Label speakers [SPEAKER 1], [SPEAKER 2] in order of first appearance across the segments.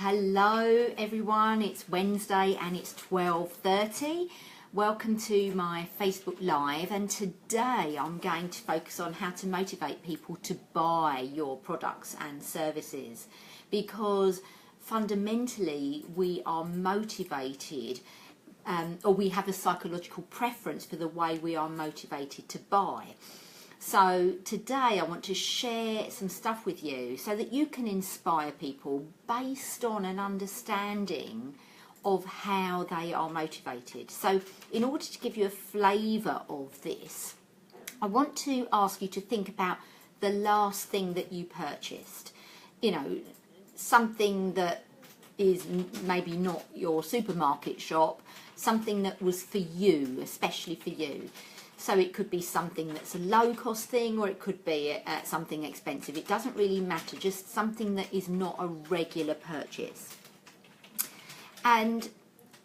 [SPEAKER 1] Hello everyone, it's Wednesday and it's 12:30. Welcome to my Facebook Live, and today I'm going to focus on how to motivate people to buy your products and services, because fundamentally we are motivated or we have a psychological preference for the way we are motivated to buy. So today I want to share some stuff with you so that you can inspire people based on an understanding of how they are motivated. So in order to give you a flavour of this, I want to ask you to think about the last thing that you purchased. You know, something that is maybe not your supermarket shop, something that was for you, especially for you. So it could be something that's a low-cost thing, or it could be something expensive. It doesn't really matter, just something that is not a regular purchase. And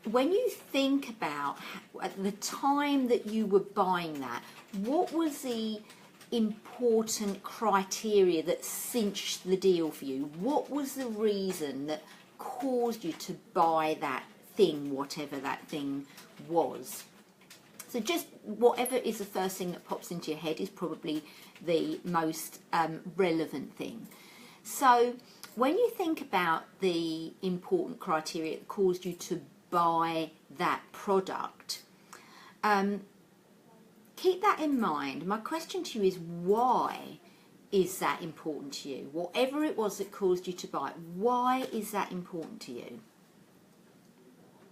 [SPEAKER 1] when you think about at the time that you were buying that, what was the important criteria that cinched the deal for you? What was the reason that caused you to buy that thing, whatever that thing was? So just whatever is the first thing that pops into your head is probably the most relevant thing. So when you think about the important criteria that caused you to buy that product, keep that in mind. My question to you is, why is that important to you? Whatever it was that caused you to buy it, why is that important to you?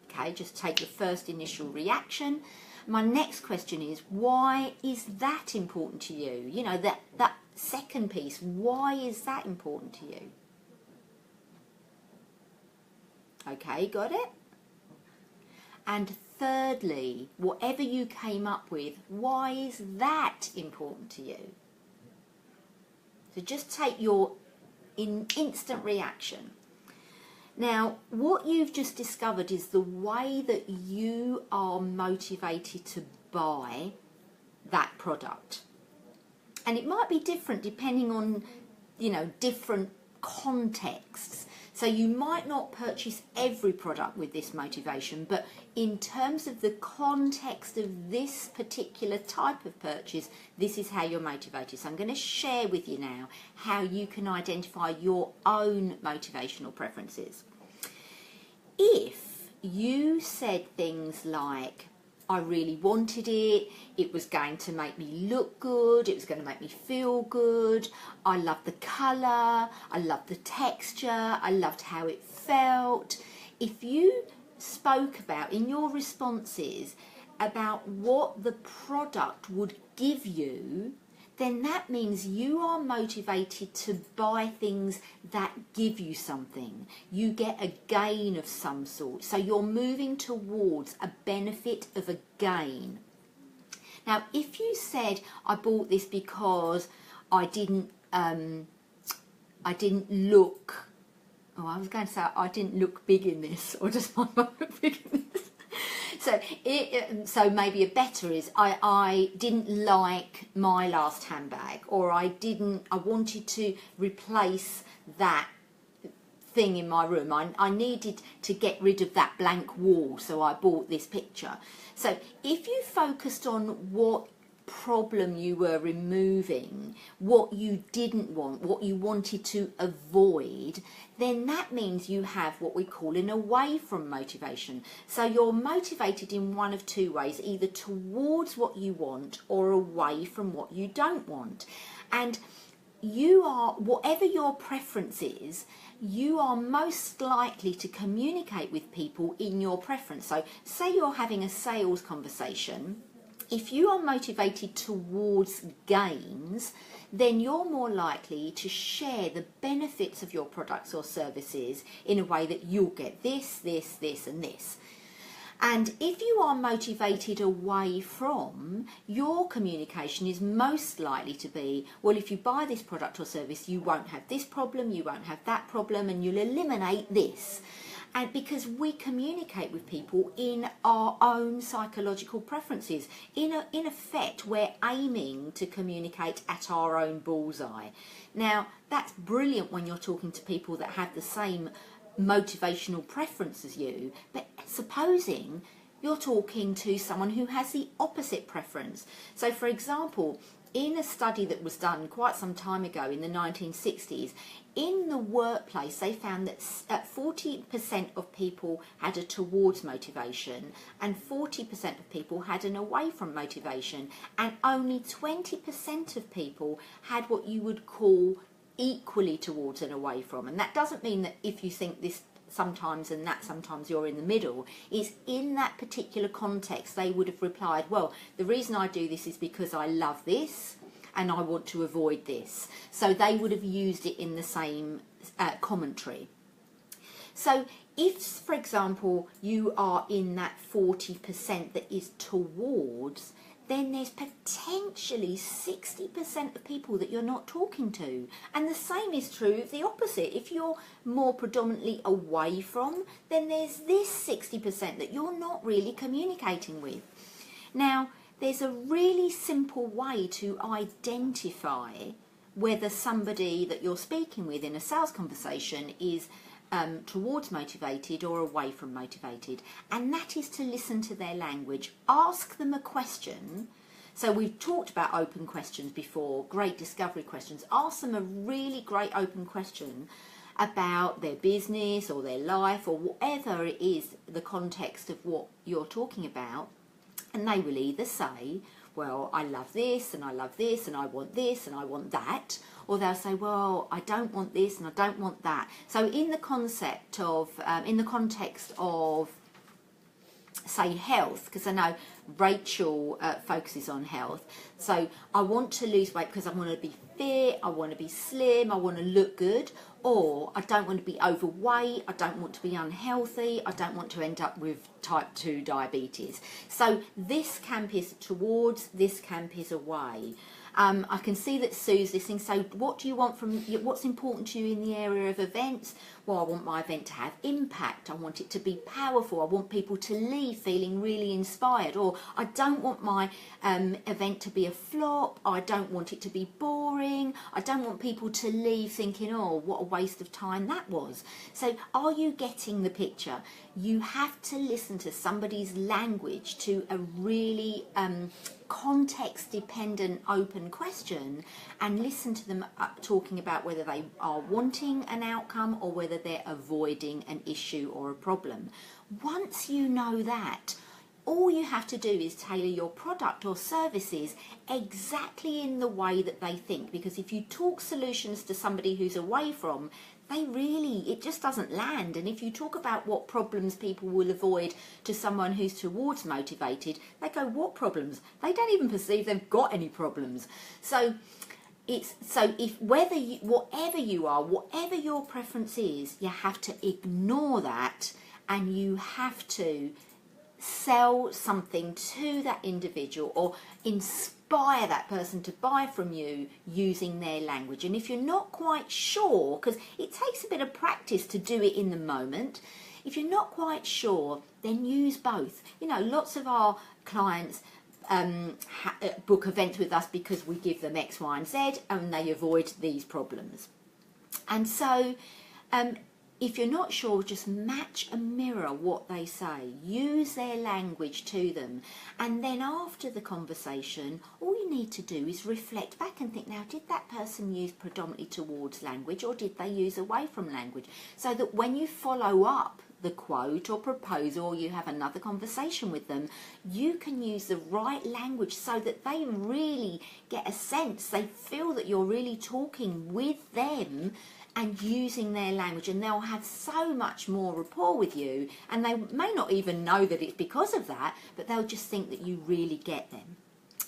[SPEAKER 1] Okay, just take the first initial reaction. My next question is, why is that important to you? You know, that second piece, why is that important to you? Okay, got it? And thirdly, whatever you came up with, why is that important to you? So just take your instant reaction. Now, what you've just discovered is the way that you are motivated to buy that product. And it might be different depending on, you know, different contexts. So you might not purchase every product with this motivation, but in terms of the context of this particular type of purchase, this is how you're motivated. So I'm going to share with you now how you can identify your own motivational preferences. If you said things like, I really wanted it, it was going to make me look good, it was going to make me feel good, I loved the colour, I loved the texture, I loved how it felt. If you spoke about, in your responses, about what the product would give you, then that means you are motivated to buy things that give you something. You get a gain of some sort. So you're moving towards a benefit of a gain. Now, if you said, I bought this because I didn't look, I was going to say I didn't look big in this, or does my mum look big in this? So maybe a better is, I didn't like my last handbag, or I wanted to replace that thing in my room. I needed to get rid of that blank wall, so I bought this picture. So if you focused on what problem you were removing, what you didn't want, what you wanted to avoid, then that means you have what we call an away from motivation. So you're motivated in one of two ways, either towards what you want or away from what you don't want. And you are, whatever your preference is, you are most likely to communicate with people in your preference. So say you're having a sales conversation. If you are motivated towards gains, then you're more likely to share the benefits of your products or services in a way that you'll get this, this, this, and this. And if you are motivated away from, your communication is most likely to be, well, if you buy this product or service, you won't have this problem, you won't have that problem, and you'll eliminate this. And because we communicate with people in our own psychological preferences. In effect, we're aiming to communicate at our own bullseye. Now, that's brilliant when you're talking to people that have the same motivational preference as you, but supposing you're talking to someone who has the opposite preference. So for example, in a study that was done quite some time ago in the 1960s, in the workplace they found that 40% of people had a towards motivation and 40% of people had an away from motivation, and only 20% of people had what you would call equally towards and away from. And that doesn't mean that if you think this sometimes and that sometimes you're in the middle. Is in that particular context they would have replied, well, the reason I do this is because I love this and I want to avoid this. So they would have used it in the same commentary. So if, for example, you are in that 40% that is towards, then there's potentially 60% of people that you're not talking to. And the same is true of the opposite. If you're more predominantly away from, then there's this 60% that you're not really communicating with. Now, there's a really simple way to identify whether somebody that you're speaking with in a sales conversation is towards motivated or away from motivated, and that is to listen to their language. Ask them a question. So we've talked about open questions before, great discovery questions. Ask them a really great open question about their business or their life or whatever it is, the context of what you're talking about, and they will either say, well, I love this and I love this and I want this and I want that, or they'll say, well, I don't want this and I don't want that. So in the concept of, in the context of, say, health, because I know Rachel focuses on health. So I want to lose weight because I want to be fit, I want to be slim, I want to look good, or I don't want to be overweight, I don't want to be unhealthy, I don't want to end up with type 2 diabetes. So this camp is towards, this camp is away. I can see that Sue's listening. So what do you want from, what's important to you in the area of events? Well, I want my event to have impact. I want it to be powerful. I want people to leave feeling really inspired. Or I don't want my event to be a flop. I don't want it to be boring. I don't want people to leave thinking, oh, what a waste of time that was. So are you getting the picture? You have to listen to somebody's language to a really context-dependent open question and listen to them talking about whether they are wanting an outcome or whether they're avoiding an issue or a problem. Once you know that, all you have to do is tailor your product or services exactly in the way that they think, because if you talk solutions to somebody who's away from, it just doesn't land. And if you talk about what problems people will avoid to someone who's towards motivated, they go, what problems? They don't even perceive they've got any problems. So whatever you are, whatever your preference is, you have to ignore that and you have to sell something to that individual or inspire that person to buy from you using their language. And if you're not quite sure, because it takes a bit of practice to do it in the moment, if you're not quite sure, then use both. You know, lots of our clients book events with us because we give them X, Y and Z and they avoid these problems. And so if you're not sure, just match and mirror what they say. Use their language to them. And then after the conversation, all you need to do is reflect back and think, now, did that person use predominantly towards language or did they use away from language? So that when you follow up the quote or proposal or you have another conversation with them, you can use the right language so that they really get a sense, they feel that you're really talking with them and using their language, and they'll have so much more rapport with you, and they may not even know that it's because of that, but they'll just think that you really get them.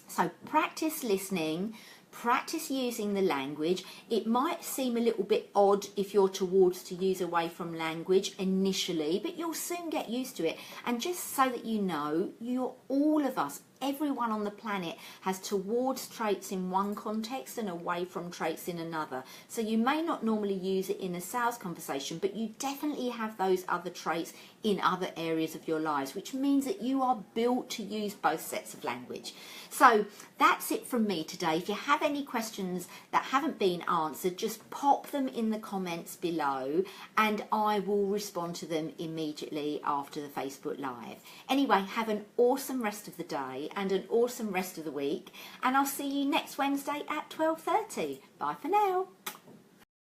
[SPEAKER 1] So practice listening, practice using the language. It might seem a little bit odd if you're towards to use away from language initially, but you'll soon get used to it. And just so that you know, all of us, everyone on the planet has towards traits in one context and away from traits in another. So you may not normally use it in a sales conversation, but you definitely have those other traits in other areas of your lives, which means that you are built to use both sets of language. So that's it from me today. If you have any questions that haven't been answered, just pop them in the comments below and I will respond to them immediately after the Facebook Live. Anyway, have an awesome rest of the day and an awesome rest of the week, and I'll see you next Wednesday at 12:30. Bye for now.